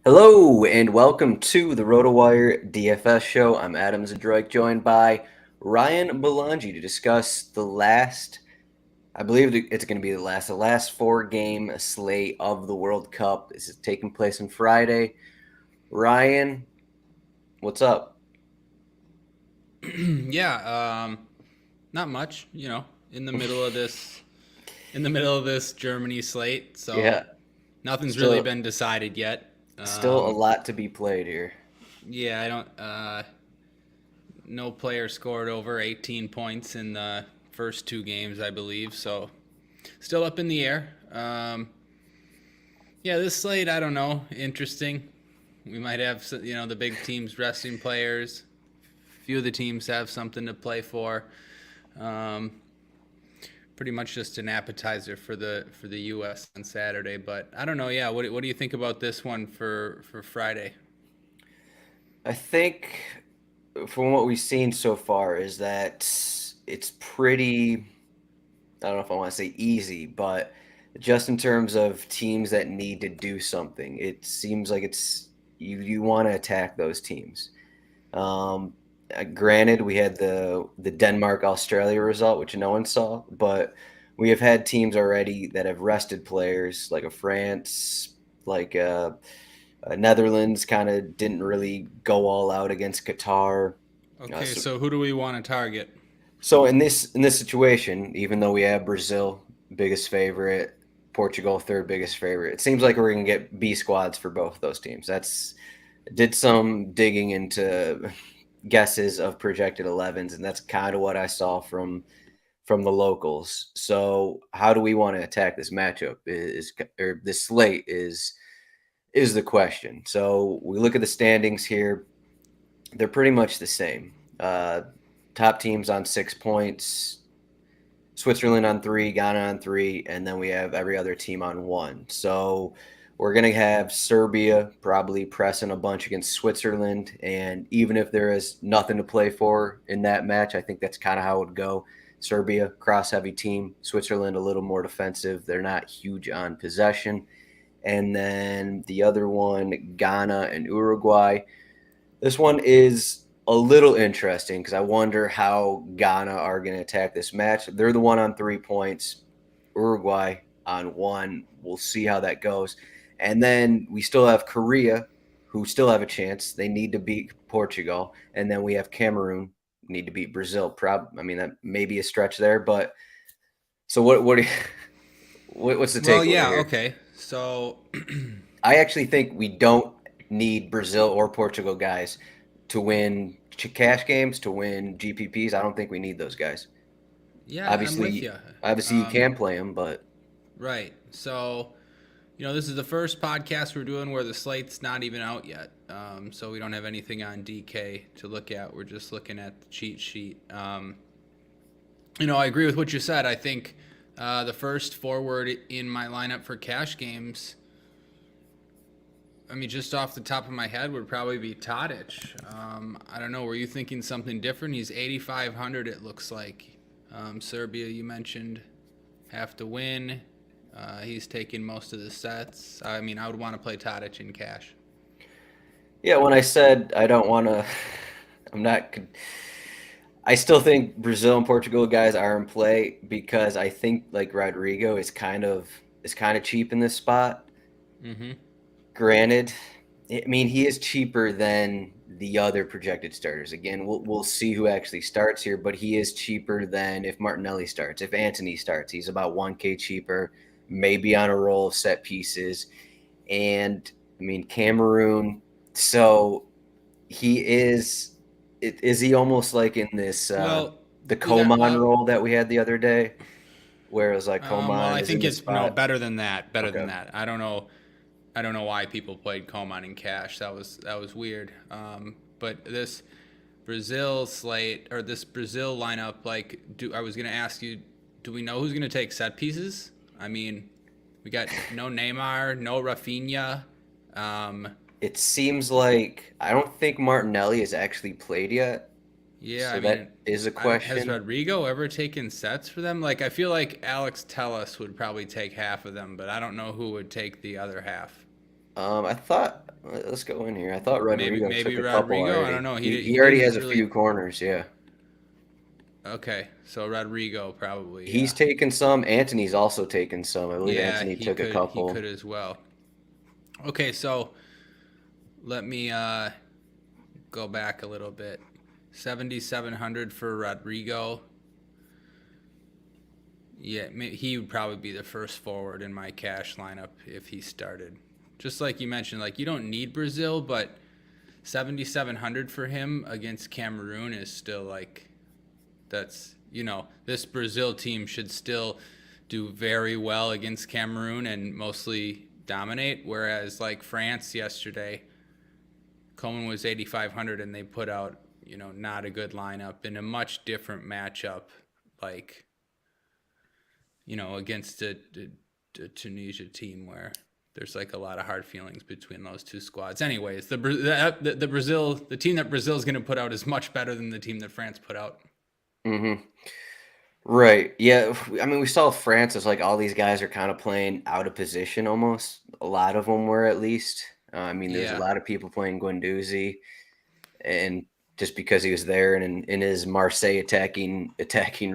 Hello and welcome to the RotoWire DFS show. I'm Adam Zdroik, joined by Ryan Belongia to discuss I believe it's going to be the last four-game slate of the World Cup. This is taking place on Friday. Ryan, what's up? Yeah, not much, in the middle of this Germany slate, Yeah, so nothing's really still been decided yet. still a lot to be played here. Yeah, I don't no player scored over 18 points in the first two games, I believe, so still up in the air. Yeah, this slate, I don't know, interesting. We might have the big teams resting players. Few of the teams have something to play for. Um, Pretty much just an appetizer for the U.S. on Saturday. But I don't know. Yeah, what do you think about this one for Friday? I think from what we've seen so far is that it's pretty I don't know if I want to say easy, but just in terms of teams that need to do something, it seems like you want to attack those teams. Um, Granted, we had the Denmark Australia result, which no one saw, but we have had teams already that have rested players, like a France, like a Netherlands, kind of didn't really go all out against Qatar. Uh, Okay, so, so who do we want to target? so in this situation, even though we have Brazil biggest favorite, Portugal third biggest favorite, it seems like we're gonna get B squads for both those teams. That's did some digging into guesses of projected 11s, and that's kind of what I saw from the locals. So how do we want to attack this matchup? Is or this slate is the question. So we look at the standings here; they're pretty much the same. Top teams on 6 points, Switzerland on three, Ghana on three, and then we have every other team on one. So we're going to have Serbia probably pressing a bunch against Switzerland. And even if there is nothing to play for in that match, I think that's kind of how it would go. Serbia, cross heavy team, Switzerland, a little more defensive. They're not huge on possession. And then the other one, Ghana and Uruguay. This one is a little interesting because I wonder how Ghana are going to attack this match. They're the one on 3 points, Uruguay on one. We'll see how that goes. And then we still have Korea, who still have a chance. They need to beat Portugal. And then we have Cameroon, need to beat Brazil. I mean, that may be a stretch there, but so what do you, what's the Well, takeaway yeah, here? okay. So, I actually think we don't need Brazil or Portugal guys to win cash games, to win GPPs. I don't think we need those guys. yeah, I'm with Obviously, you. obviously you can play them, but Right. So, this is the first podcast we're doing where the slate's not even out yet. So we don't have anything on DK to look at. We're just looking at the cheat sheet. I agree with what you said. I think the first forward in my lineup for cash games, I mean, just off the top of my head, would probably be Tadic. I don't know. Were you thinking something different? He's 8,500, it looks like. Serbia, you mentioned, have to win. He's taking most of the sets. I mean, I would want to play Tadic in cash. yeah, when I said I don't want to, I'm not. I still think Brazil and Portugal guys are in play because I think like Rodrigo is kind of cheap in this spot. Mm-hmm. Granted, I mean he is cheaper than the other projected starters. Again, we'll see who actually starts here, but he is cheaper than if Martinelli starts. If Anthony starts, he's about 1K cheaper, maybe on a roll of set pieces. And I mean Cameroon, so he is. Is he almost like in this Well, the we got. Coman role that we had the other day, where it was like Well, Coman I is in think this it's no spot? better than that. Better than Okay. that. I don't know. I don't know why people played Coman in cash. That was weird. But this Brazil slate or this Brazil lineup, like, I was gonna ask you, do we know who's gonna take set pieces? I mean, we got no Neymar, no Rafinha. Um, It seems like I don't think Martinelli has actually played yet, yeah, I so mean, that is a has question. Rodrigo ever taken sets for them? Like, I feel like Alex Telles would probably take half of them, but I don't know who would take the other half. I thought. Let's go in here. I thought Maybe Rodrigo took maybe a couple Rodrigo. I don't already. know. He He already didn't has a really. few corners. Yeah, Okay, so Rodrigo probably. he's Yeah. taken some. Anthony's also taken some. I believe Yeah, Anthony took a he couple. could as well. Okay, so let me go back a little bit. 7,700 for Rodrigo. Yeah, he would probably be the first forward in my cash lineup if he started. Just like you mentioned, like you don't need Brazil, but 7,700 for him against Cameroon is still like that's this Brazil team should still do very well against Cameroon and mostly dominate. Whereas like France yesterday, Coleman was 8,500 and they put out not a good lineup in a much different matchup, like against a Tunisia team where there's like a lot of hard feelings between those two squads. Anyways, the team that Brazil is going to put out is much better than the team that France put out. Mm-hmm. Right. Yeah. I mean, we saw France as like all these guys are kind of playing out of position almost. A lot of them were at least. I mean, there's a Yeah. lot of people playing Guendouzi, and just because he was there and in his Marseille attacking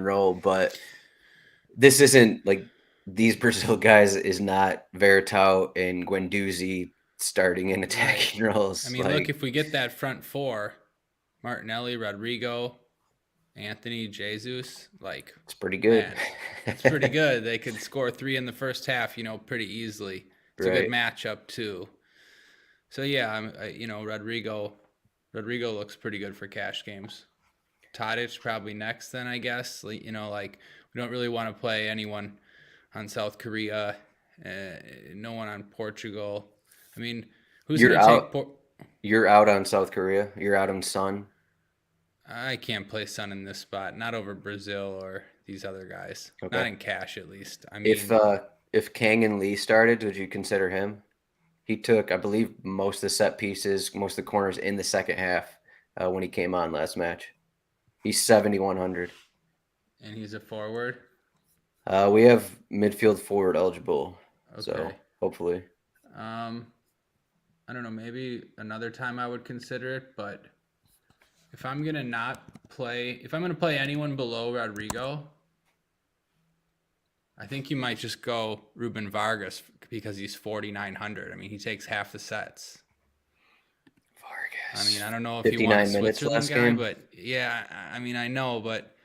role, but this isn't like these Brazil guys is not Veritao and Guendouzi starting in Right. attacking I roles. mean, look, Like if we get that front four, Martinelli, Rodrigo, Anthony, Jesus, like, it's pretty good. man, that's pretty good. They could score 3 in the first half, pretty easily. It's a good Right. matchup too. So yeah, Rodrigo looks pretty good for cash games. Tadic probably next then, I guess. Like we don't really want to play anyone on South Korea, uh, no one on Portugal. I mean, who's You're going to take out. You're out on South Korea. You're out on Sun. I can't play Sun in this spot, not over Brazil or these other guys. Not Okay. in cash, at least. I If mean, uh if Kang and Lee started, would you consider him? He took, I believe, most of the set pieces, most of the corners in the second half when he came on last match. He's 7,100. and he's a forward. We have midfield forward eligible, so Okay. hopefully. Um, I don't know. Maybe another time I would consider it, but if I'm gonna not play, if I'm gonna play anyone below Rodrigo, I think you might just go Ruben Vargas because he's 4,900. I mean, he takes half the sets. I mean, Vargas. I don't know if you want a 59 minutes Switzerland last guy, game. but yeah, I mean, I know, but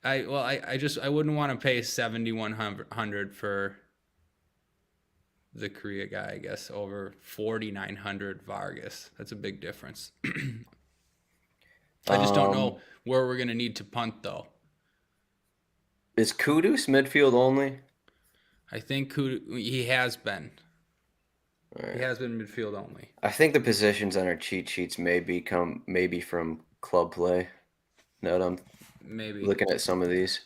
I wouldn't want to pay 7,100 for the Korea guy, I guess, over 4,900 Vargas. That's a big difference. I just don't Um, know where we're gonna need to punt though. is Kudus midfield only? I think he has been. All He right. has been midfield only. I think the positions on our cheat sheets may become maybe from club play. Now that I'm Maybe. looking at some of these.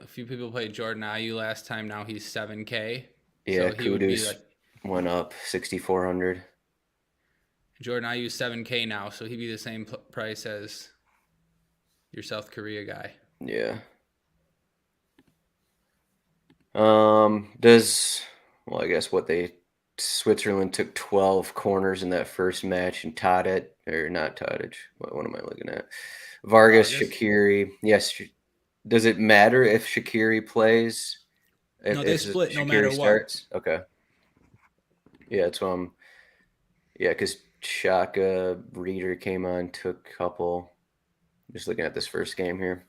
A few people played Jordan Ayew last time. Now he's 7K. Yeah, So he would be Kudus like went up 6,400. Jordan Ayew 7K now, so he'd be the same price as your South Korea guy. Yeah. I guess what they Switzerland took 12 corners in that first match and Tadic, or not Tadic. What am I looking at? Vargas, Vargas? Shaqiri. Yes. Does it matter if Shaqiri plays? No, they If split no matter Shaqiri what. starts? Okay. Yeah, that's what I'm. Yeah, because Shaka Reader came on, took a couple. Just looking at this first game here.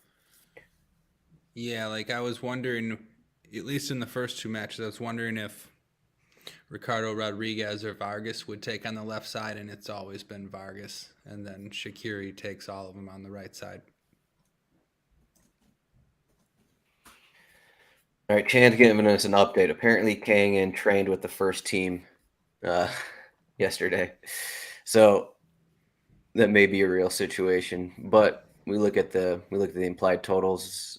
Yeah, like I was wondering, at least in the first two matches, I was wondering if Ricardo Rodriguez or Vargas would take on the left side, and it's always been Vargas. And then Shaqiri takes all of them on the right side. All right, Chan's giving us an update. Apparently, Kangan trained with the first team uh, yesterday, so that may be a real situation. But we look at the implied totals.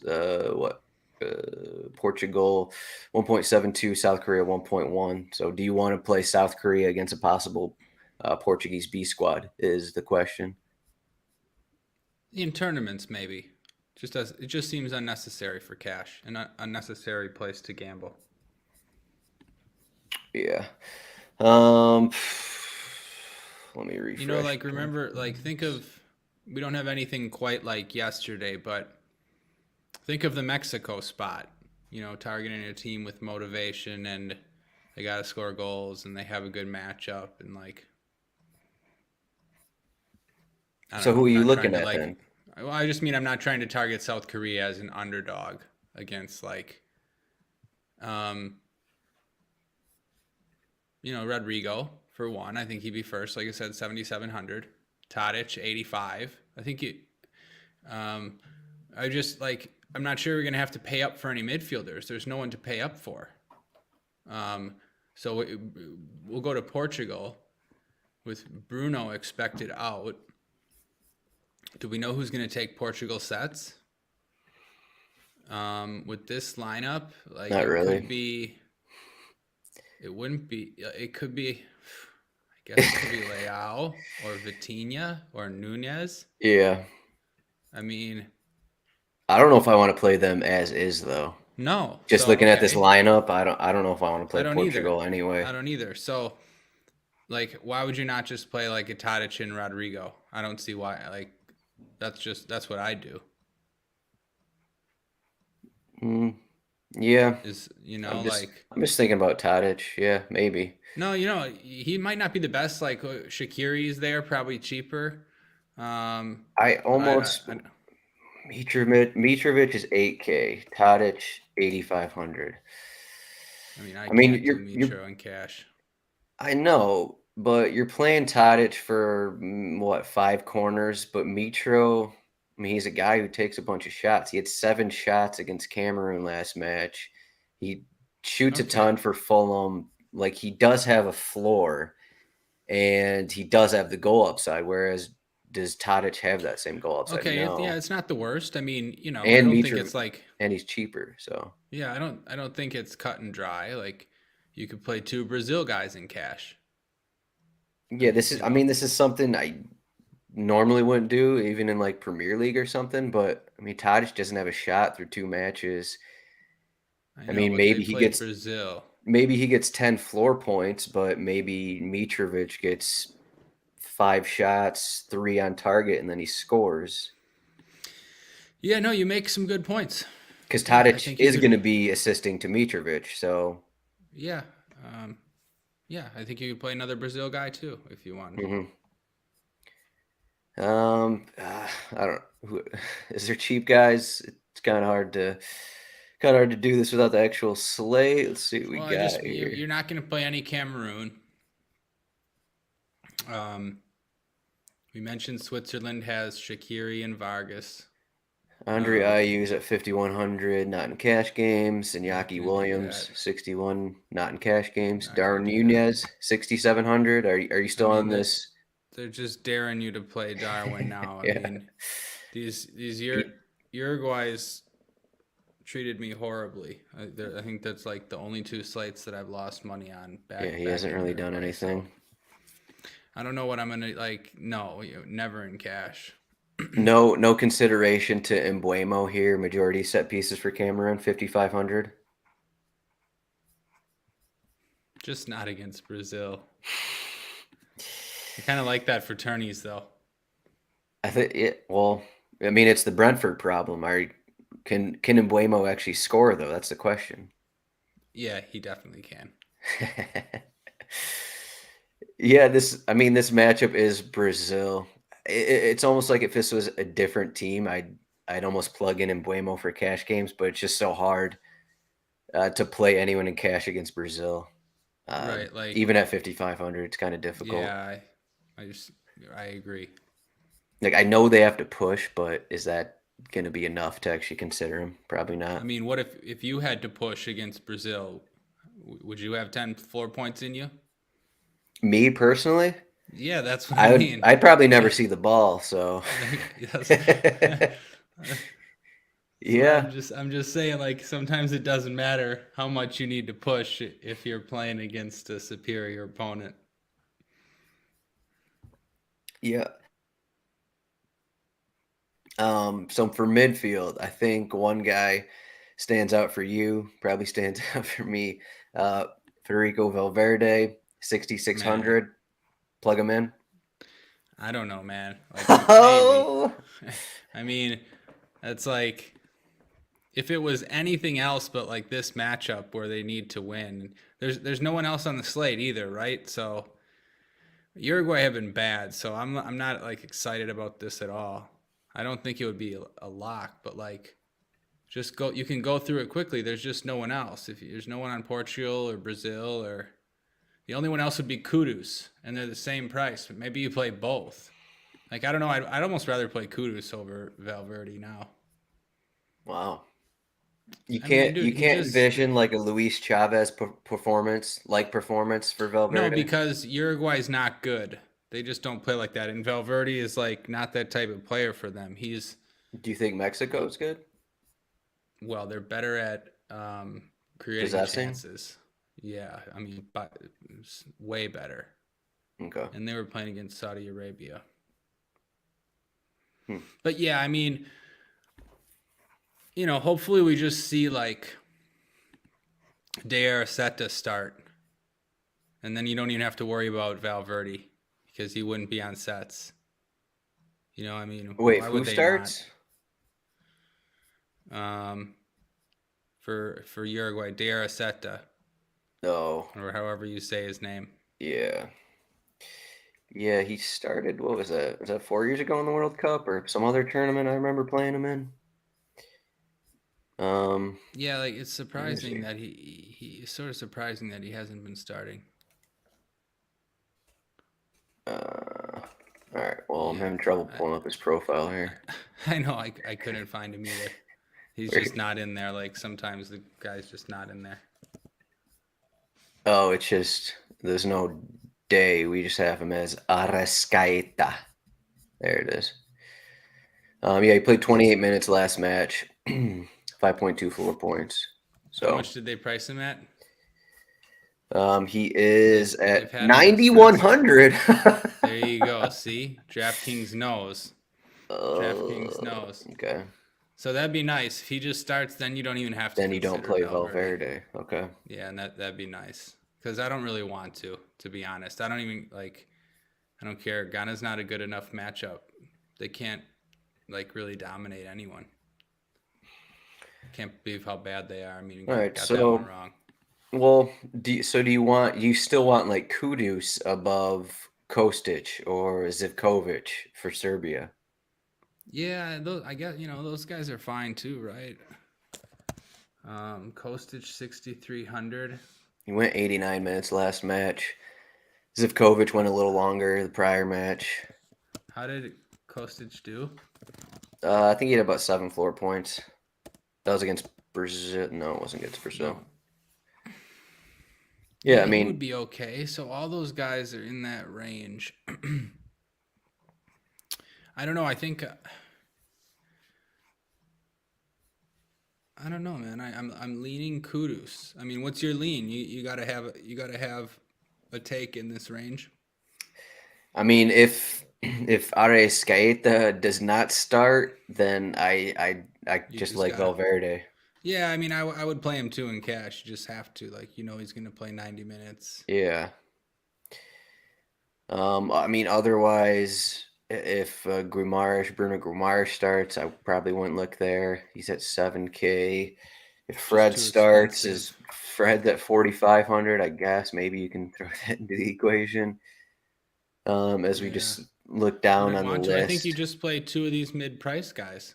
Portugal 1.72, South Korea 1.1. So, do you want to play South Korea against a possible Portuguese B squad? Is the question. In tournaments, maybe. It just seems unnecessary for cash, an unnecessary place to gamble. Yeah. Um, let me refresh. Like remember, like think of, we don't have anything quite like yesterday, but think of the Mexico spot. Targeting a team with motivation and they got to score goals and they have a good matchup and like I don't So know. who are I'm you not trying looking to at then? well, I just mean I'm not trying to target South Korea as an underdog against like um Rodrigo for one. I think he'd be first. Like I said, 7,700. Tadic 85. I think you. Um, I just like. I'm not sure we're gonna have to pay up for any midfielders. There's no one to pay up for. Um, so we'll go to Portugal with Bruno expected out. Do we know who's going to take Portugal sets? With this lineup, like Not it really. could be. It wouldn't be. It could be. I guess it could be Leao or Vitinha or Nunez. Yeah. I mean, I don't know if I want to play them as is though. no. Just So looking at this okay, lineup, I don't know if I want to I play don't either. Portugal anyway. I don't either. So, like, why would you not just play like a Tadic and Rodrigo? I don't see why. Like, that's what I do. Mm, yeah. Is I'm just like I'm just thinking about Tadic. Yeah, maybe. no, he might not be the best. Like Shaqiri's there, probably cheaper. I I, almost I Mitrovic is 8K, Tadic 8,500. I mean, I I mean, can't do you're Mitro in cash. I know, but you're playing Tadic for what, 5 corners, but Mitro, I mean, he's a guy who takes a bunch of shots. He had 7 shots against Cameroon last match. He shoots a Okay. ton for Fulham. Like he does have a floor and he does have the goal upside, whereas does Tadic have that same goal upside? Okay, yeah, No. it's not the worst. I mean, I And don't think Mitra it's like, and he's cheaper, so yeah, I don't think it's cut and dry. Like, you could play two Brazil guys in cash. yeah, this is You I know, mean, this is something I normally wouldn't do, even in like Premier League or something. But I mean, Tadic doesn't have a shot through 2 matches. I I know, mean, but they played Brazil. maybe he gets 10 floor points, but maybe Mitrovic gets 5 shots, 3 on target, and then he scores. Yeah, no, you make some good points. Because Yeah, I Tadic think you is going could. to be assisting to Mitrovic, so Yeah, um, yeah, I think you could play another Brazil guy too if you want. mhm. I don't. Who, is there cheap guys? It's kind of hard to do this without the actual slate. Let's see what we Well, got you're here. not going to play any Cameroon. Um, we mentioned Switzerland has Shaqiri and Vargas. Andre Um, Ayu's at 5,100, not in cash games. And not Yaki going to do that. Williams, 61, not in cash games. Not going Darwin to do that. Nunez, 6,700. Are you I still mean, on this? they're just daring you to play Darwin now. I Yeah. mean, these He, Uruguay's treated me horribly. I think that's like the only two slates that I've lost money on yeah, he back hasn't in really done Uruguay. So anything. I don't know what I'm gonna like. No, never in cash. No consideration to Embuemo here. Majority set pieces for Cameroon, 5,500. Just not against Brazil. I kind of like that for tourneys though. I think it. Well, I mean, it's the Brentford problem. Can Embuemo actually score though? That's the question. Yeah, he definitely can. Yeah, this matchup is Brazil. It's almost like if this was a different team, I'd almost plug in Embuemo for cash games, but it's just so hard to play anyone in cash against Brazil. Right, like Even at 5,500, it's kind of difficult. yeah, I just I agree. Like I know they have to push, but is that going to be enough to actually consider him? Probably I not. mean, what if you had to push against Brazil? Would you have 10 floor points in you? Me personally, Yeah, that's what I I would. mean. I'd probably never Like, see the ball. So, that's, so yeah, I'm just saying like sometimes it doesn't matter how much you need to push if you're playing against a superior opponent. yeah. So for midfield, I think one guy stands out for you, probably stands out for me. Uh, Federico Valverde, 6,600. Plug them in. I don't know, man. Like Oh, maybe. I mean, that's like if it was anything else but like this matchup where they need to win. There's no one else on the slate either, right? So Uruguay have been bad, so I'm not like excited about this at all. I don't think it would be a lock, but like just go. You can go through it quickly. There's just no one else. If there's no one on Portugal or Brazil, or the only one else would be Kudus, and they're the same price. But maybe you play both. Like I don't know. I'd almost rather play Kudus over Valverde now. wow. You I mean, can't dude, you he can't just envision like a Luis Chavez performance for no, Valverde. because Uruguay's not good. They just don't play like that, and Valverde is like not that type of player for them. He's Do you think Mexico's good? well, they're better at creating Possessing? chances. Yeah, I mean, but it's way better. Okay. And they were playing against Saudi Arabia. Hmm. But yeah, I mean, hopefully we just see like De Araceta start, and then you don't even have to worry about Valverde because he wouldn't be on sets. I mean, Wait, why who would they not? starts? For Uruguay, De Araceta, No. or however you say his name. Yeah. Yeah, he started, what was that? Was that 4 years ago in the World Cup or some other tournament I remember playing him in? Yeah, like it's Where is surprising he? that he's sort of surprising that he hasn't been starting. All right. Well, I'm Yeah, having trouble pulling up his profile here. I know I couldn't find him either. He's Where? just not in there. Like sometimes the guy's just not in there. Oh, it's just there's no day. We just have him as Arrascaeta. There it is. Yeah, he played 28 minutes last match, 5.24 points. How So, much did they price him at? he is They've at had him at since. 9,100. There you go. See, DraftKings knows. DraftKings knows. Okay. So that'd be nice if he just starts. Then you don't even have to Then you don't consider play Valverde. Valverde. Okay. Yeah, and that'd be nice because I don't really want to be honest. I don't even like. I don't care. Ghana's not a good enough matchup. They can't like really dominate anyone. Can't believe how bad they are. I mean, All right. got that one So, wrong. well, you still want like Kudus above Kostic or Zivkovic for Serbia? Yeah, I guess those guys are fine too, right? Kostic 6,300. He went 89 minutes last match. Zivkovic went a little longer the prior match. How did Kostic do? I think he had about 7 floor points. That was against Brazil. No, it wasn't against Brazil. No. Yeah, I He would mean, be okay. So all those guys are in that range. I don't know. I think I don't know, man. I'm leaning Kudus. I mean, what's your lean? You gotta have a take in this range. if Arrascaeta does not start, then I You just just like gotta. Valverde. Yeah, I mean, I would play him too in cash. You just have to, like, he's gonna play 90 minutes. Yeah. I mean, otherwise, if Bruno Guimaraes starts, I probably wouldn't look there. He's at 7K. If It's just Fred too starts, is expensive. Fred's at 4,500? I guess maybe you can throw that into the equation. As we Yeah, just look down wouldn't on the want to. I think you list. just play two of these mid-price guys,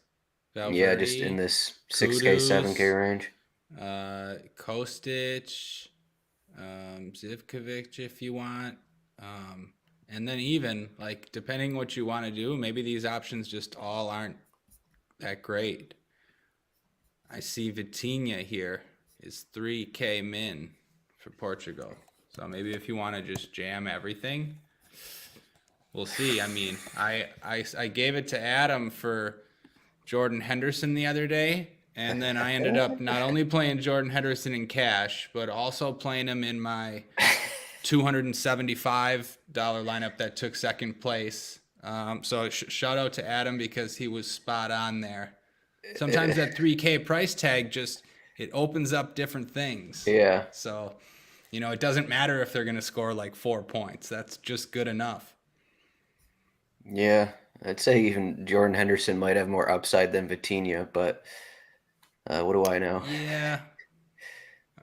Yeah, just in Valverde, this 6K, 7K Kudus, range. Kostic, Zivkovic if you want. And then even like depending what you want to do, maybe these options just all aren't that great. I see Vitinha here is 3K min for Portugal. So maybe if you want to just jam everything, we'll see. I mean, I gave it to Adam for Jordan Henderson the other day, and then I ended up not only playing Jordan Henderson in cash, but also playing him in my $275 lineup that took second place. So shout out to Adam because he was spot on there. Sometimes that 3K price tag just it opens up different things. Yeah. So It doesn't matter if they're going to score like 4 points. That's just good enough. Yeah, I'd say even Jordan Henderson might have more upside than Vitinha, but what do I know? Yeah.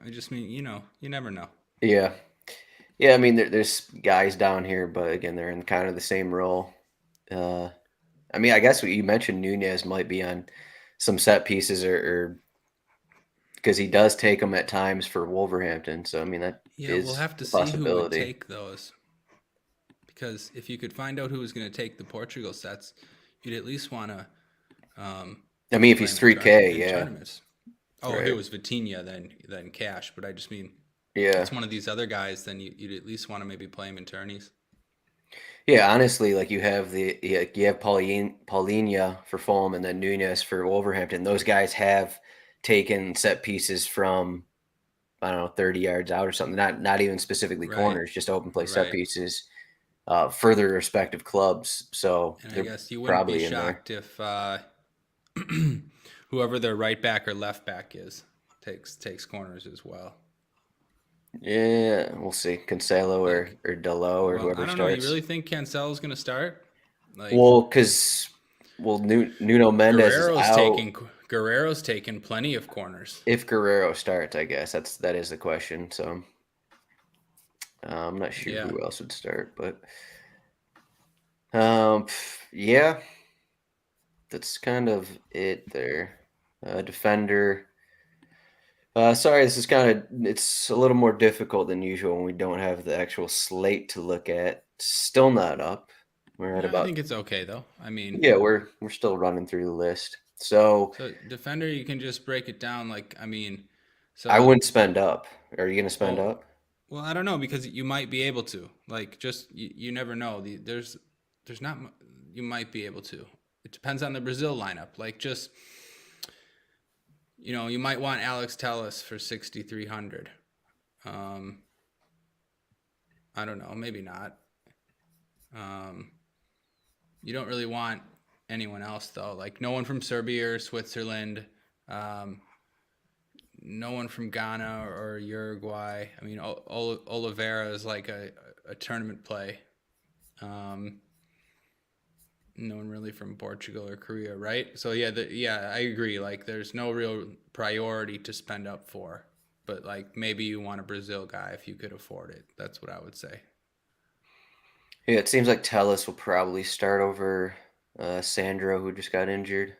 I just mean, you never know. Yeah, yeah. I mean, there's guys down here, but again, they're in kind of the same role. Uh, I mean, I guess what you mentioned, Nunez might be on some set pieces, or because he does take them at times for Wolverhampton. So I mean, that Yeah, we'll is have to a see who would possibility. take those. Because if you could find out who was going to take the Portugal sets, you'd at least want to I mean, if play he's him three K, in yeah, tournaments. Oh, if it right, was Vitinha, then cash. But I just mean, yeah, it's one of these other guys. Then you'd at least want to maybe play him in tourneys. yeah. Honestly, like you have Paulinho for Fulham, and then Nunez for Wolverhampton. Those guys have taken set pieces from, I don't know, 30 yards out or something. Not even specifically Right, corners, just open play set right. pieces for their respective clubs. So And I they're guess you wouldn't be probably in there. shocked if whoever their right back or left back is takes corners as well. Yeah, we'll see. Cancelo Like, or Delo or well, I whoever don't know. You starts. really think Cancelo's going to start? Like, Well, because Nuno Mendes is out. Guerrero's taken plenty of corners. If Guerrero starts, I guess that is the question. So I'm not sure Yeah. who else would start, but yeah, that's kind of it there. Defender. Sorry, this is it's a little more difficult than usual when we don't have the actual slate to look at. Still not up. We're at Yeah, I about, think it's okay though. I mean, yeah, we're still running through the list. So so defender, you can just break it down. Like, I mean, I so wouldn't spend up. Are you gonna spend oh, up? well, I don't know because you might be able to. Like, just you never know. There's not you might be able to. It depends on the Brazil lineup. Like, just you might want Alex Telles for 6,300. Um, I don't know, maybe not. Um, you don't really want anyone else though. Like no one from Serbia or Switzerland. Um, no one from Ghana or Uruguay. I mean, Oliveira is like a tournament play. Um, no one really from Portugal or Korea, right? So yeah, I agree. Like, there's no real priority to spend up for, but like maybe you want a Brazil guy if you could afford it. That's what I would say. Yeah, it seems like Tellis will probably start over Sandro, who just got injured.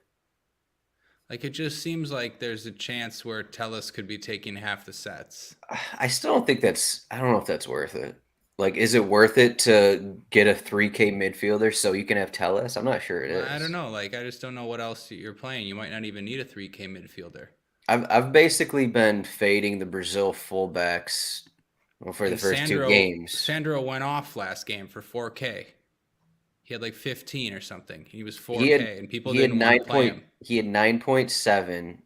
Like, it just seems like there's a chance where Tellus could be taking half the sets. I still don't think that's. I don't know if that's worth it. Like, is it worth it to get a 3K midfielder so you can have Tellis? I'm not sure it Well, I don't is. know. Like, I just don't know what else you're playing. You might not even need a 3K midfielder. I've basically been fading the Brazil fullbacks, well, for the And first two Sandro games. Sandro went off last game for 4K. He had like 15 or something. He was He had 4K, and people didn't want to play him. he had 9.7,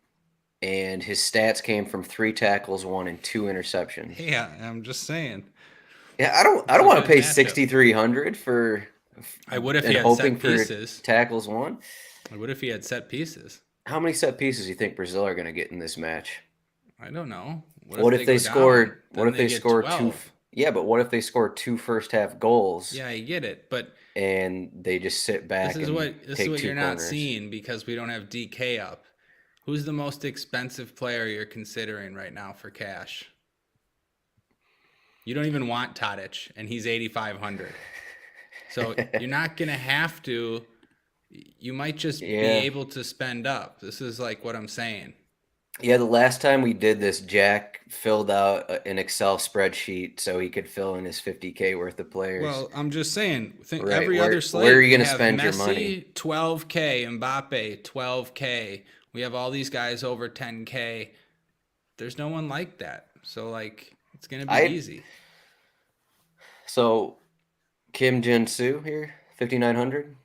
and his stats came from 3 tackles, one and 2 interceptions. Yeah, I'm just saying. Yeah, I It's don't a want to good pay matchup. 6,300 for I would if he and had hoping set for pieces. tackles one. I would if he had set pieces. How many set pieces do you think Brazil are going to get in this match? I don't know. What if What they if they go down? scored? What Then if they they get score two? 12. Yeah, but what if they score two first half goals Yeah, I get it, but and they just sit back and this is take what two you're not corners? seeing because we don't have DK up. Who's the most expensive player you're considering right now for cash? You don't even want Tadic, and he's 8,500. So you're not gonna have to. You might just be Yeah. able to spend up. This is like what I'm saying. Yeah, the last time we did this, Jack filled out an Excel spreadsheet so he could fill in his 50K worth of players. Well, I'm just saying. Think Right. every other Where are slate you we going to have spend your money? Messi 12K, Mbappe 12K. We have all these guys over 10K. There's no one like that. So like it's gonna be I easy. so Kim Jin Soo here, 5,900.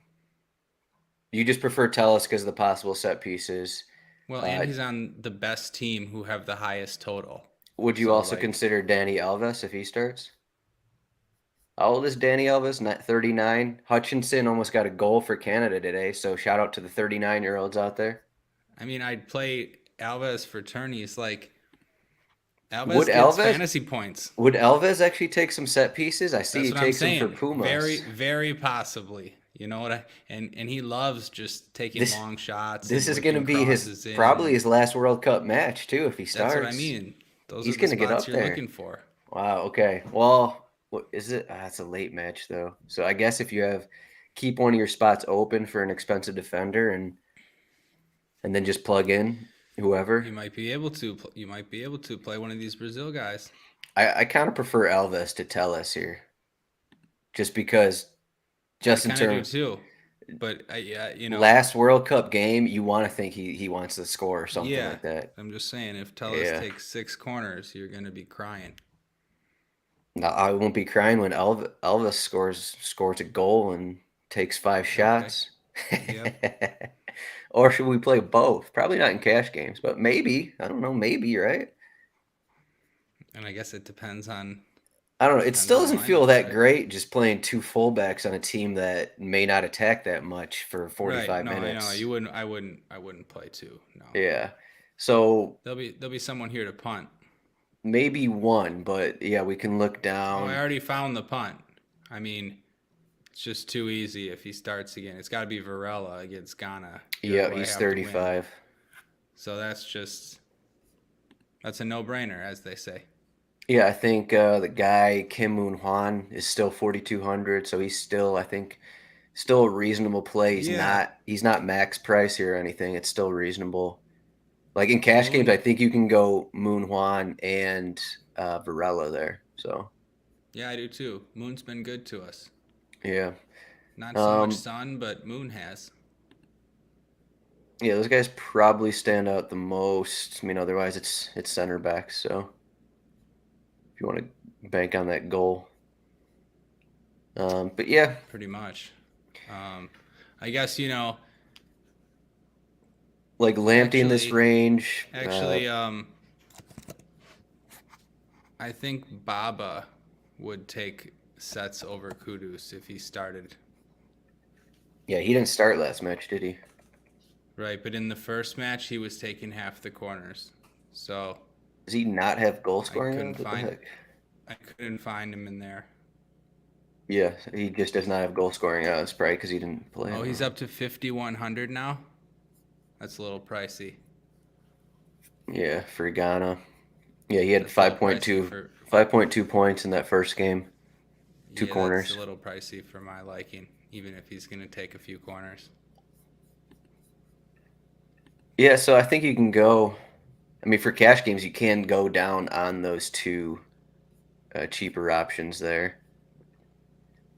You just prefer Tellus because of the possible set pieces. Well, and Uh, he's on the best team who have the highest total. would you So also like consider Danny Alves if he starts? How old is Danny Alves? Not 39. Hutchinson almost got a goal for Canada today, so shout out to the 39-year-olds out there. I mean I'd play Alves for tourneys. Like Alves Would gets Alves fantasy points. would Alves actually take some set pieces? I see That's he what I'm takes them for saying. Very, Pumas. very possibly. You know what and he loves just taking This long shots this and is going to whipping be his crosses in, probably and his last World Cup match too if he that's what I starts. mean. Those are He's the going to get spots up you're there. looking for. Wow, okay. Well, what is it? It's a late match though. So I guess if you have keep one of your spots open for an expensive defender and then just plug in whoever. You might be able to. You might be able to play one of these Brazil guys. I kind of prefer Alves to Telles here, just because, I just in kind of do terms too. But yeah, last World Cup game, you want to think he wants to score or something yeah. like that. I'm just saying, if Tellez Yeah. takes 6 corners, you're gonna be crying. No, I won't be crying when Elvis scores a goal and takes 5 Okay. shots. Yep. Or should we play both? Probably not in cash games, but maybe. I don't know. Maybe, right? And I guess it depends on I don't know. It still doesn't feel lineups, that right? great just playing two fullbacks on a team that may not attack that much for Right. 45 No, I know. minutes. You wouldn't. I wouldn't play two. No. Yeah. So There'll be someone here to punt. maybe one, but yeah, we can look Oh, I down. already found the punt. I mean, it's just too easy if he starts again. It's got to be Varela against Ghana. Yeah, Uruguay he's have to win. 35. So that's a no-brainer, as they say. Yeah, I think the guy Kim Moon Hwan is still 4,200, so he's still, I think, still a reasonable play. Yeah, He's not max price here or anything. It's still reasonable. Like in cash games, Moon. I think you can go Moon Hwan and Varela there. So Yeah, I do too. Moon's been good to us. yeah, Not so much um, Sun, but Moon has. yeah, those guys probably stand out the most. I mean, otherwise it's center back. So if you want to bank on that goal, but yeah, Pretty much. Um, I guess like Lamptey in this actually, range. actually, I think Baba would take sets over Kudus if he started. Yeah, he didn't start last match, did he? Right, but in the first match, he was taking half the corners. So Does he not have goal I scoring couldn't odds? What the find heck? I couldn't find him in there. Yeah, he just does not have goal scoring odds, probably because he didn't play. Oh, he's up to 5,100 now. That's a little pricey. Yeah, for Ghana. Yeah, he had That's a little pricey for 5.2 points in that first game. Two yeah, that's corners. a little pricey for my liking, even if he's going to take a few corners. Yeah, so I think you can go. I mean, for cash games, you can go down on those two cheaper options there.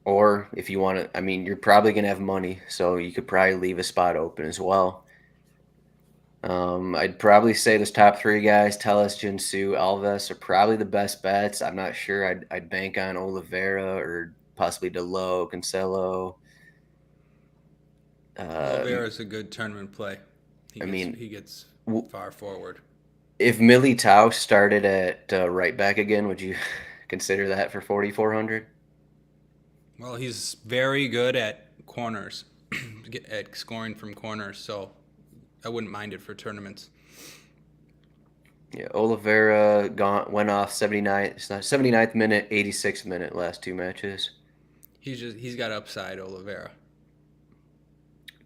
Or if you want to, I mean, you're probably going to have money, so you could probably leave a spot open as well. I'd probably say those top three guys, Telles, Jinsu, Alves, are probably the best bets. I'm not sure. I'd bank on Oliveira or possibly Delo, Cancelo. Oliveira is a good tournament play. I mean, He gets w- far forward. if Militao started at right back again, would you consider that for 4,400? Well, he's very good at corners, at scoring from corners, so I wouldn't mind it for tournaments. Yeah, Oliveira went off 79th minute, 86th minute last two matches. He's got upside, Oliveira.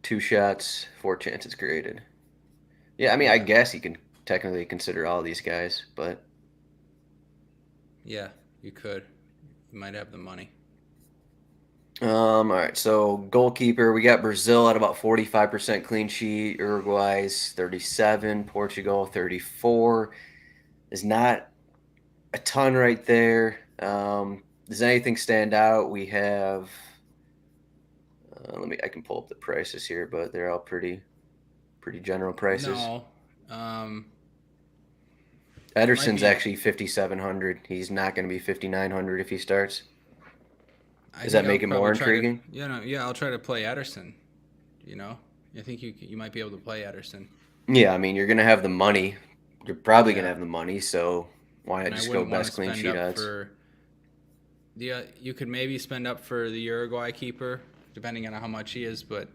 2 shots, 4 chances created. Yeah, I mean, I Yeah. guess you can technically consider all these guys, but Yeah, you could. You might have the money. all right. So goalkeeper, we got Brazil at about 45% clean sheet. Uruguay's 37, Portugal 34. Is not a ton right there. Does anything stand out? We have. I can pull up the prices here, but they're all pretty general prices. No. Might Ederson's be. actually 5,700. He's not going to be 5,900 if he starts. I Does think that I'll make it probably more try to. intriguing? Yeah, I'll try to play Ederson. You know, I think you might be able to play Ederson. Yeah, I mean, you're going to have the money. You're probably going to Yeah, have the money, so why not and I just go wouldn't want to best clean spend sheet up odds? for. Yeah, you could maybe spend up for the Uruguay keeper, depending on how much he is, but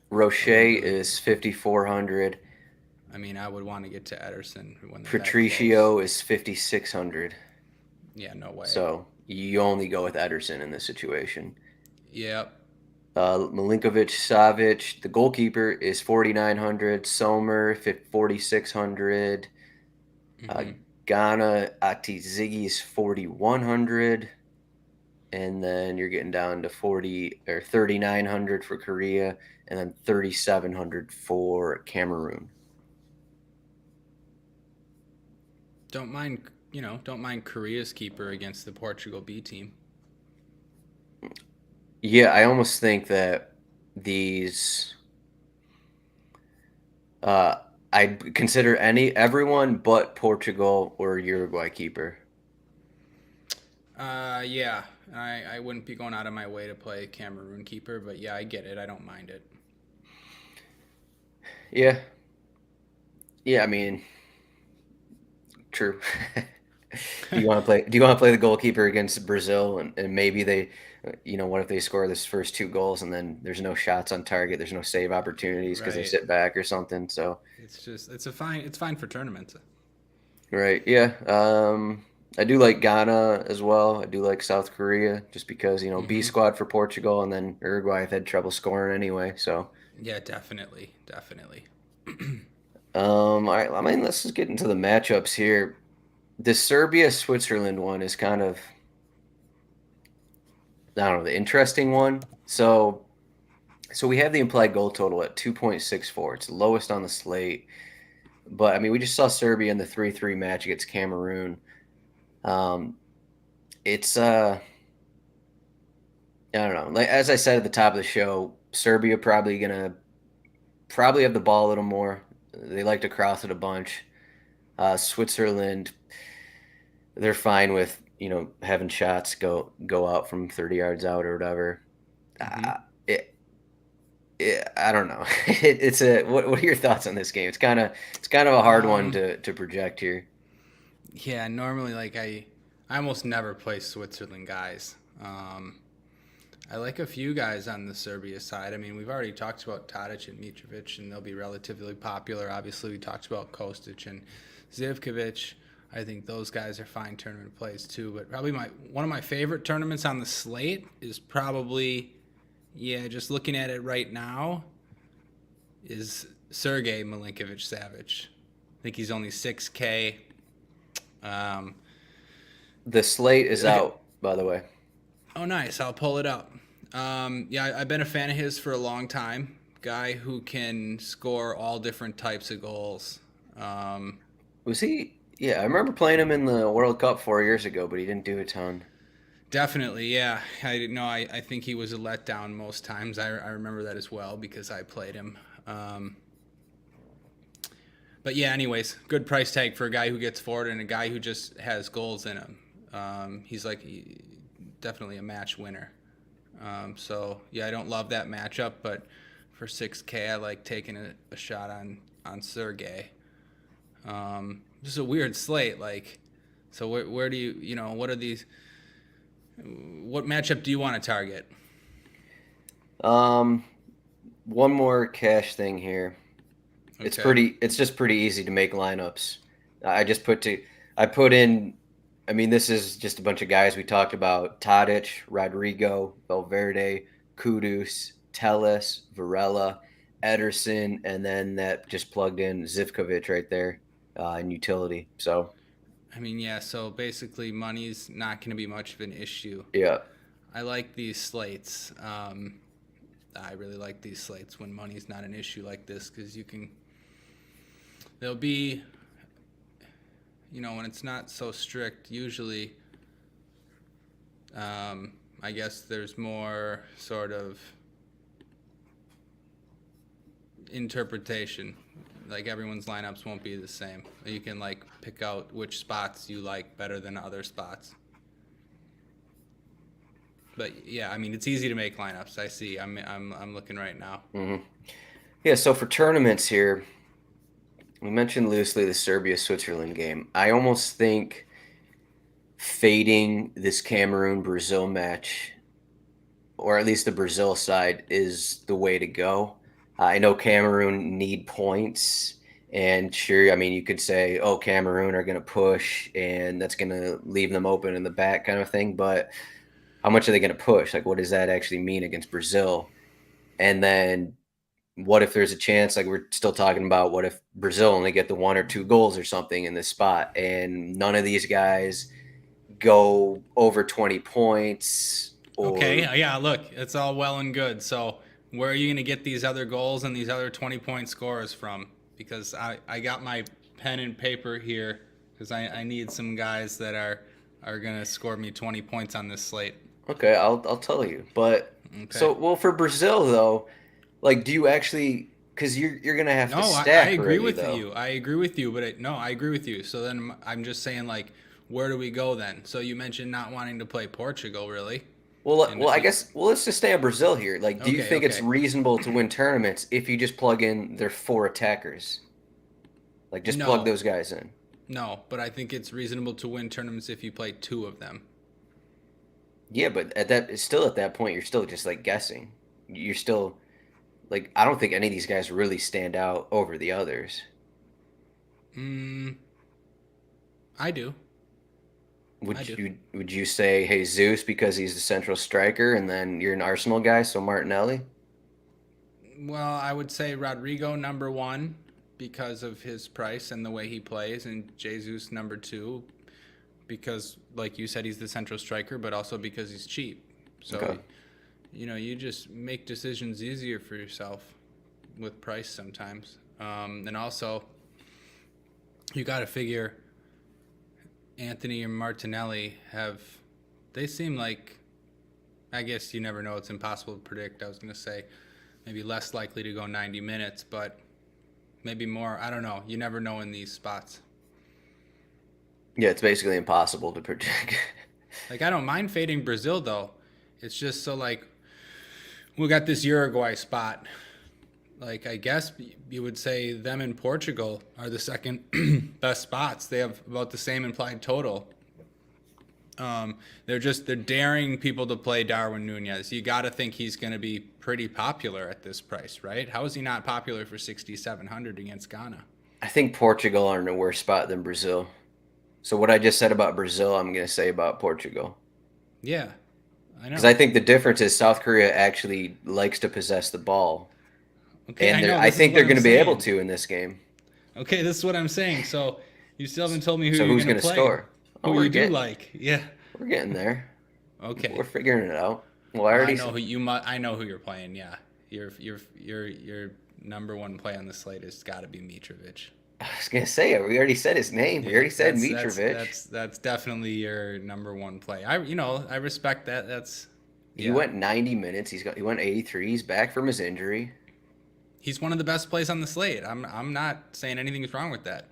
Roche really. is 5,400. I mean, I would want to get to Ederson when they're that close. Patricio is 5,600. Yeah, no way. So you only go with Ederson in this situation. Yep. Milinkovic Savic, the goalkeeper, is 4,900. Sommer, 4,600. Uh, Hmm. Ghana Atizigi is 4,100. And then you're getting down to 40 or 3,900 for Korea, and then 3,700 for Cameroon. Don't mind Korea's keeper against the Portugal B team. Yeah, I almost think that these uh I'd consider everyone but Portugal or Uruguay keeper. Yeah, I wouldn't be going out of my way to play Cameroon keeper, but yeah, I get it. I don't mind it. Yeah. Yeah, I mean, true. Do you want to play the goalkeeper against Brazil and maybe they what if they score this first two goals and then there's no shots on target, there's no save opportunities because they Right. sit back or something. So, It's fine for tournaments. right. Yeah. I do like Ghana as well. I do like South Korea just because, B Hmm. squad for Portugal and then Uruguay have had trouble scoring anyway. So, Yeah, definitely, definitely. all right, I mean, let's just get into the matchups here. The Serbia Switzerland one is kind of, I don't know, the interesting one. So we have the implied goal total at 2.64. It's the lowest on the slate. But I mean, we just saw Serbia in the 3-3 match against Cameroon. Um, it's I don't know. Like as I said at the top of the show, Serbia probably have the ball a little more. They like to cross it a bunch. Switzerland, they're fine with having shots go out from 30 yards out or whatever. Hmm. Uh, it, I don't know. It's a what are your thoughts on this game? It's kind of a hard one Um, to project here. yeah, normally I almost never play Switzerland guys. I like a few guys on the Serbia side. I mean, we've already talked about Tadic and Mitrovic, and they'll be relatively popular. Obviously, we talked about Kostic and Zivkovic. I think those guys are fine tournament plays too. But probably one of my favorite tournaments on the slate is probably, yeah, just looking at it right now, is Sergey Milinkovic Savic. I think he's only 6K. Um, The slate is like, out, by the way. oh, nice. I'll pull it up. Yeah, I've been a fan of his for a long time. Guy who can score all different types of goals. Um, Was he? Yeah, I remember playing him in the World Cup 4 years ago, but he didn't do a ton. Definitely, yeah. I didn't know. I think he was a letdown most times. I remember that as well because I played him. But yeah, anyways, good price tag for a guy who gets forward and a guy who just has goals in him. He's definitely a match winner. So yeah, I don't love that matchup, but for 6K, I like taking a shot on Sergey. This is a weird slate. So where do what are these? What matchup do you want to target? Um, One more cash thing here. Okay. It's just pretty easy to make lineups. I just put to I put in. I mean, this is just a bunch of guys we talked about: Tadic, Rodrigo, Valverde, Kudus, Telles, Varela, Ederson, and then that just plugged in Zivkovic right there in utility. So I mean, yeah. So basically, money's not going to be much of an issue. yeah, I like these slates. I really like these slates when money's not an issue like this because they'll be, when it's not so strict. Usually, I guess there's more sort of interpretation. Like everyone's lineups won't be the same. You can pick out which spots you like better than other spots. But yeah, I mean it's easy to make lineups. I see. I'm looking right now. hmm yeah. So for tournaments here, we mentioned loosely the Serbia Switzerland game. I almost think fading this Cameroon Brazil match, or at least the Brazil side, is the way to go. I know Cameroon need points, And sure, I mean, you could say, oh, Cameroon are going to push and that's going to leave them open in the back kind of thing. But how much are they going to push? Like, what does that actually mean against Brazil? And then what if there's a chance, like we're still talking about, what if Brazil only get the 1 or 2 goals or something in this spot and none of these guys go over 20 points Okay, or yeah, look, it's all well and good. So where are you going to get these other goals and these other 20-point scores from? Because I got my pen and paper here because I need some guys that are going to score me 20 points on this slate. okay, I'll tell you. But Okay. so well for Brazil though, like do you actually because you're gonna have to No, I stack agree already with though. you. I agree with you, but no, I agree with you. So then I'm just saying, like, where do we go then? So you mentioned not wanting to play Portugal, really? And I guess let's just stay on Brazil here. Like, do you okay, think it's okay. reasonable to win tournaments if you just plug in their 4 attackers? Like, just plug No, those guys in. no, but I think it's reasonable to win tournaments if you play two of them. Yeah, but at that point, you're still just like guessing. You're still like, I don't think any of these guys really stand out over the others. Mm, I do. I do. Would you say Jesus because he's the central striker, and then you're an Arsenal guy, so Martinelli? Well, I would say Rodrigo number one because of his price and the way he plays, and Jesus number two because, like you said, he's the central striker, but also because he's cheap. So, Okay. you just make decisions easier for yourself with price sometimes. And also, you got to figure Anthony and Martinelli they seem like, I guess you never know. It's impossible to predict. I was going to say maybe less likely to go 90 minutes, but maybe more. I don't know. You never know in these spots. Yeah, it's basically impossible to predict. Like, I don't mind fading Brazil, though. It's just so, like, we got this Uruguay spot. Like, I guess you would say them and Portugal are the second best spots. They have about the same implied total. They're daring people to play Darwin Nunez. You got to think he's going to be pretty popular at this price, right? How is he not popular for 6,700 against Ghana? I think Portugal are in a worse spot than Brazil. So what I just said about Brazil, I'm going to say about Portugal. Yeah, I Because I know. think the difference is South Korea actually likes to possess the ball, Okay, I and know. I This is think what they're I'm going to be able saying. to in this game. Okay, this is what I'm saying. So you still haven't told me who So you're who's going to going to play, score? Oh, who you do like. Yeah. we're getting there. Okay. We're figuring it out. Well, Well, I know who you're playing. Yeah, your number one play on the slate has got to be Mitrovic. I was going to say we already said his name. We Yeah, already said Mitrovic. that's definitely your number one play. I respect that. That's He yeah. went 90 minutes. He went 83. He's back from his injury. He's one of the best plays on the slate. I'm not saying anything's wrong with that.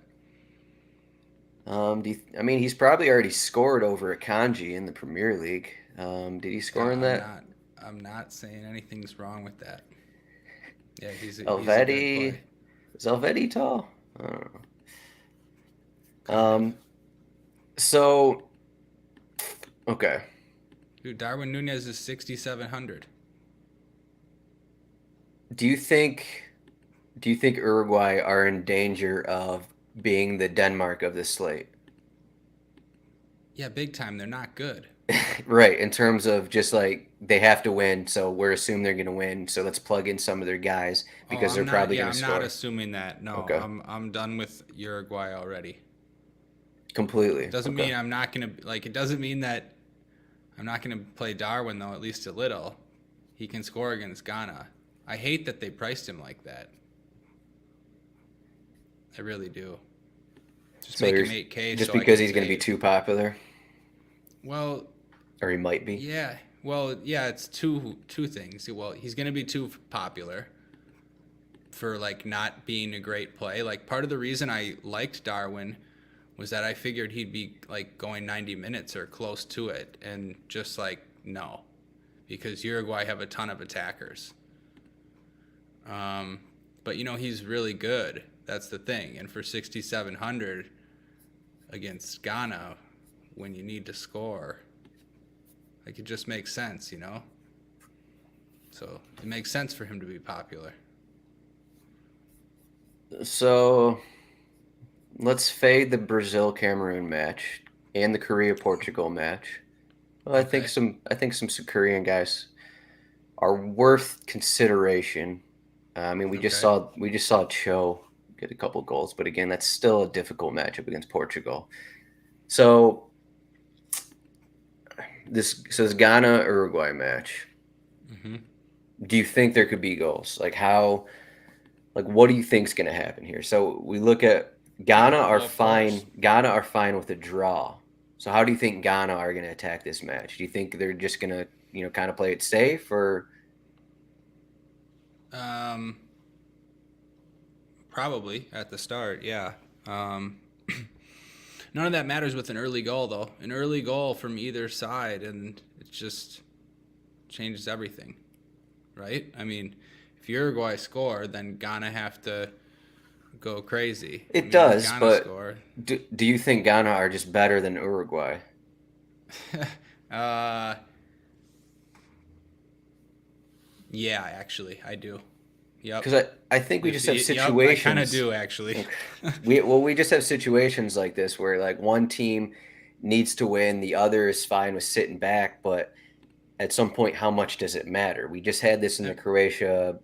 I mean, he's probably already scored over Akanji in the Premier League. Did he score Yeah, in that? I'm not saying anything's wrong with that. Yeah, he's a good Helvetti. play. Is Helvetti tall? I don't know. Kind of. So okay. Dude, Darwin Nunez is 6,700. Do you think Uruguay are in danger of being the Denmark of this slate? Yeah, big time. They're not good. Right, in terms of just like they have to win, so we're assuming they're going to win, so let's plug in some of their guys Oh, because they're I'm not. probably Yeah, going to I'm not score. assuming that. No, Okay. I'm done with Uruguay already. Completely. Doesn't Okay. mean I'm not gonna like. It doesn't mean that I'm not gonna play Darwin though. At least a little. He can score against Ghana. I hate that they priced him like that. I really do. Just So make you're him 8K just so I because can he's going to be save. too popular, Well, or he might be. yeah. Well, yeah. It's two things. Well, he's gonna be too popular for like not being a great play. Like part of the reason I liked Darwin was that I figured he'd be like going 90 minutes or close to it, and just like no, because Uruguay have a ton of attackers. But he's really good. That's the thing. And for 6,700 against Ghana, when you need to score, like it just makes sense. So it makes sense for him to be popular. So let's fade the Brazil-Cameroon match and the Korea-Portugal match. Well, Okay. I think some Korean guys are worth consideration. I mean, Okay. we just saw Cho get a couple goals, but again, that's still a difficult matchup against Portugal. So this says Ghana Uruguay match. Hmm. Do you think there could be goals? Like how? Like what do you think's going to happen here? So we look at Ghana are Well, of course. fine. Ghana are fine with a draw. So how do you think Ghana are going to attack this match? Do you think they're just going to kind of play it safe or? Um, Probably at the start, yeah. Um, None of that matters with an early goal, though. An early goal from either side, and it just changes everything, right? I mean, if Uruguay score, then Ghana have to go crazy. I It mean, if does, Ghana but score, do you think Ghana are just better than Uruguay? uh, yeah, actually, I do. Yep. Because I think we just have Yep, I kind of situations. do actually. Okay. We just have situations like this where like one team needs to win, the other is fine with sitting back, but at some point, how much does it matter? We just had this in the Croatia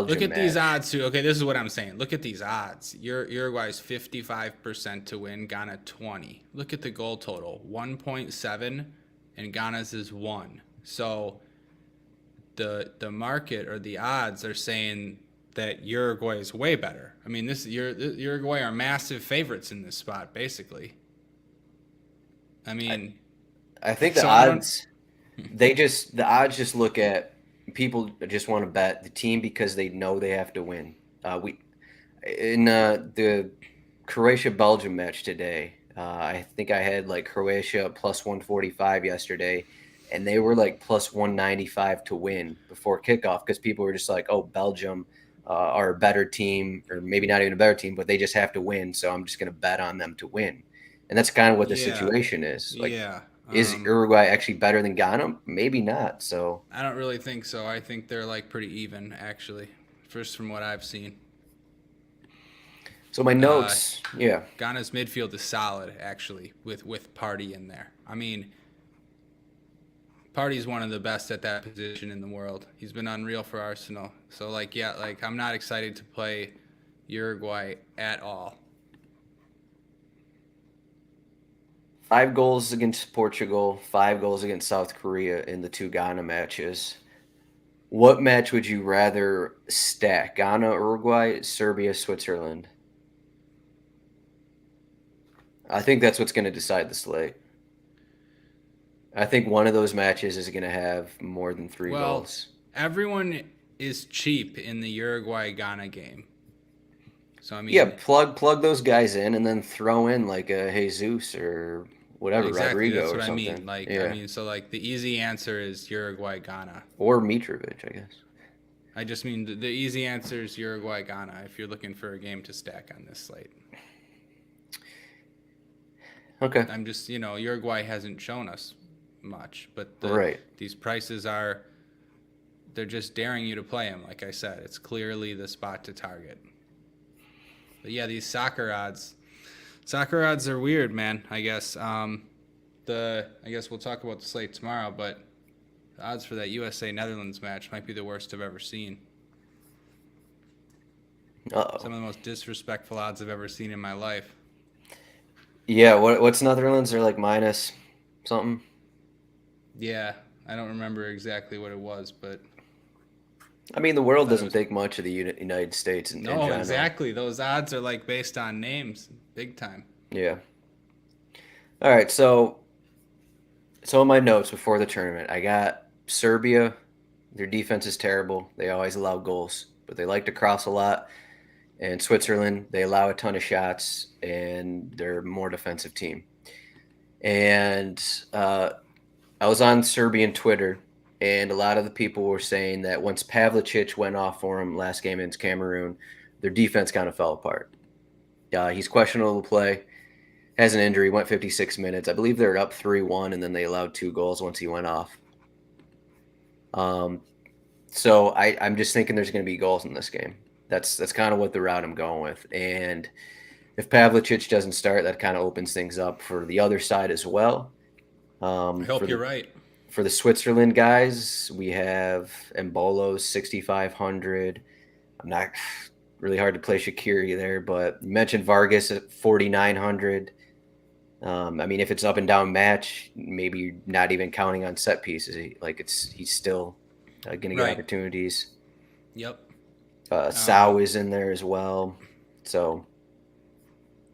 Look Belgium at these match. odds too. Okay, this is what I'm saying. Look at these odds. Uruguay's 55% to win, Ghana 20. Look at the goal total, 1.7, and Ghana's is 1. So the market or the odds are saying that Uruguay is way better. I mean, Uruguay are massive favorites in this spot, basically. I I, mean, I think so I don't. the odds just look at people just want to bet the team because they know they have to win. We in the Croatia Belgium match today. I think I had like Croatia plus 145 yesterday, and they were like plus 195 to win before kickoff because people were just like, oh, Belgium are a better team, or maybe not even a better team, but they just have to win. So I'm just going to bet on them to win. And that's kind of what the Yeah, situation is. Like, yeah. is Uruguay actually better than Ghana? Maybe not. So, I don't really think so. I think they're like pretty even, actually, first from what I've seen. so my Uh, notes, yeah. Ghana's midfield is solid, actually, with Party in there. I mean, Party's one of the best at that position in the world. He's been unreal for Arsenal. So, like, yeah, like I'm not excited to play Uruguay at all. 5 goals against Portugal, 5 goals against South Korea in the two Ghana matches. What match would you rather stack? Ghana, Uruguay, Serbia, Switzerland? I think that's what's going to decide the slate. I think one of those matches is going to have more than three Well, goals. everyone is cheap in the Uruguay Ghana game. So, I Yeah, mean, plug those guys in and then throw in like a Jesus or whatever, exactly. Rodrigo That's or what I something. mean. Like, I Yeah, mean, so like the easy answer is Uruguay Ghana. or Mitrovic, I guess. I just mean the easy answer is Uruguay Ghana if you're looking for a game to stack on this slate. Okay, I'm just, Uruguay hasn't shown us much, but right. these prices are, they're just daring you to play them. Like I said, it's clearly the spot to target. But yeah, these soccer odds are weird, man. I guess I guess we'll talk about the slate tomorrow, but the odds for that USA Netherlands match might be the worst I've ever seen. Uh-oh. Some of the most disrespectful odds I've ever seen in my life. Yeah, what's Netherlands? They're like minus something. Yeah, I don't remember exactly what it was, but I mean, the I world thought it doesn't was. think much of the United States in No, general. exactly. Those odds are like based on names, big time. Yeah. All right. So in my notes before the tournament, I got Serbia. Their defense is terrible. They always allow goals, but they like to cross a lot. And Switzerland, they allow a ton of shots, and they're a more defensive team. And I was on Serbian Twitter, and a lot of the people were saying that once Pavlicic went off for him last game against Cameroon, their defense kind of fell apart. He's questionable to play, has an injury, went 56 minutes. I believe they're up 3-1, and then they allowed 2 goals once he went off. Um, so I'm just thinking there's going to be goals in this game. That's kind of what the route I'm going with. And if Pavlicic doesn't start, that kind of opens things up for the other side as well. I hope you're right. For the Switzerland guys, we have Embolo's 6,500. I'm not really hard to play Shaqiri there, but you mentioned Vargas at 4,900. I mean, if it's up and down match, maybe you're not even counting on set pieces. He's still going to get opportunities. Yep. Sao is in there as well. So,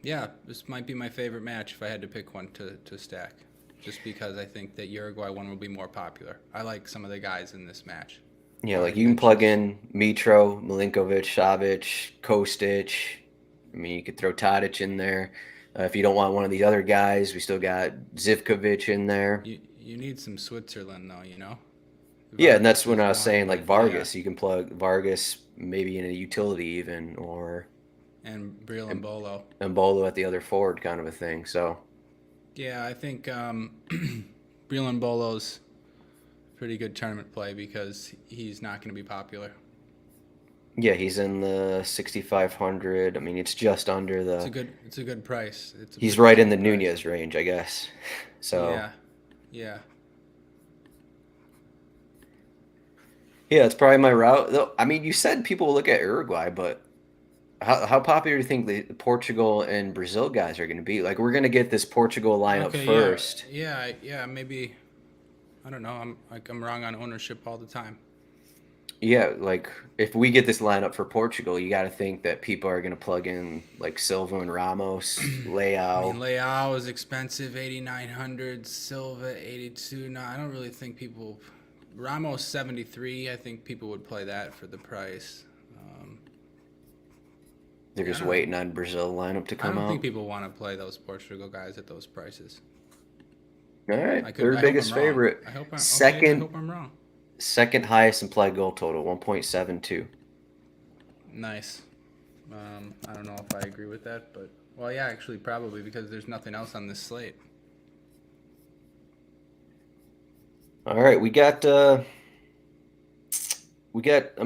yeah, this might be my favorite match if I had to pick one to stack, just because I think that Uruguay one will be more popular. I like some of the guys in this match. yeah, like you can plug in Mitro, Milinkovic, Savic, Kostic. I mean, you could throw Tadic in there. If you don't want one of the other guys, we still got Zivkovic in there. You need some Switzerland, though, you know? Yeah, and that's when I was saying, like, Vargas. Yeah. You can plug Vargas maybe in a utility even, or... And Breel and Bolo. And Bolo at the other forward kind of a thing, so... Yeah, I think Breel and Bolo's pretty good tournament play because he's not going to be popular. Yeah, he's in the 6,500. I mean, it's just under the... It's a good price. He's right in the Nunez range, I guess. So... Yeah. Yeah, it's probably my route. Though, I mean, you said people will look at Uruguay, but how popular do you think the Portugal and Brazil guys are going to be? Like, we're going to get this Portugal lineup first. Yeah, maybe. I don't know. I'm wrong on ownership all the time. Yeah, like if we get this lineup for Portugal, you got to think that people are going to plug in like Silva and Ramos, Leao. I mean, Leao is expensive, 8,900. Silva, 82. No, I don't really think people. Ramos, 73. I think people would play that for the price. They're just waiting on Brazil lineup to come out. I don't think people want to play those Portugal guys at those prices. All right, third biggest favorite. I hope I'm wrong. Second highest implied goal total, 1.72. Nice. I don't know if I agree with that, but well, yeah, actually, probably because there's nothing else on this slate. All right, we got. I'm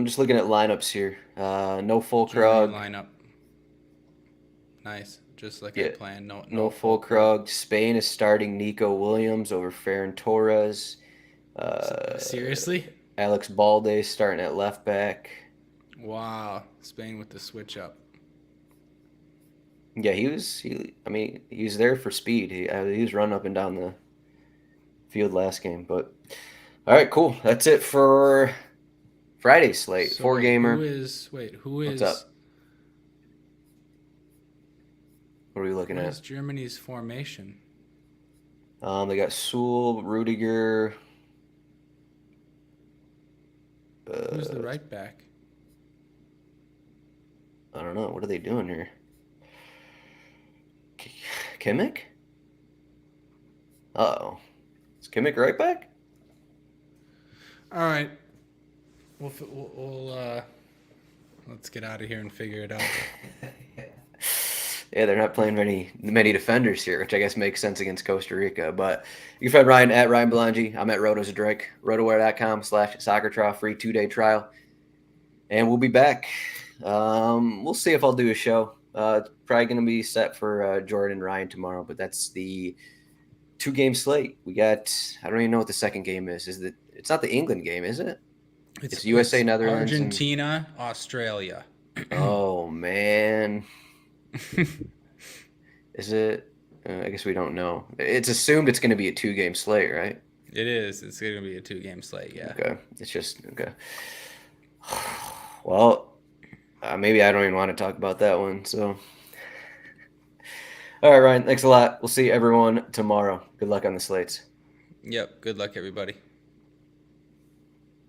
just looking at lineups here. No full Krug lineup. Nice, just like I planned. No full Krug. Spain is starting Nico Williams over Ferran Torres. Seriously? Alex Balde starting at left back. Wow, Spain with the switch up. Yeah, he was there for speed. He was running up and down the field last game. But all right, cool. That's it for Friday's slate. So 4-gamer. Who is? What's up? What are we looking at? What is Germany's formation? They got Sewell, Rudiger. Who's the right back? I don't know. What are they doing here? Kimmich? Uh-oh. Is Kimmich right back? All right. We'll let's get out of here and figure it out. Yeah, they're not playing many defenders here, which I guess makes sense against Costa Rica. But you can find Ryan at Ryan Belongia. I'm at Zdroik, rotowire.com/soccertrial, free 2-day trial. And we'll be back. We'll see if I'll do a show. It's probably going to be set for Jordan and Ryan tomorrow, but that's the 2-game slate. We got, I don't even know what the second game is. It's not the England game, is it? It's USA, Netherlands. Argentina, Australia. Oh, man. Is it? I guess we don't know. It's assumed it's going to be a 2-game slate, right? It is. It's going to be a 2-game slate, yeah. Okay. It's just, okay. Well, maybe I don't even want to talk about that one, so. All right, Ryan, thanks a lot. We'll see everyone tomorrow. Good luck on the slates. Yep. Good luck, everybody.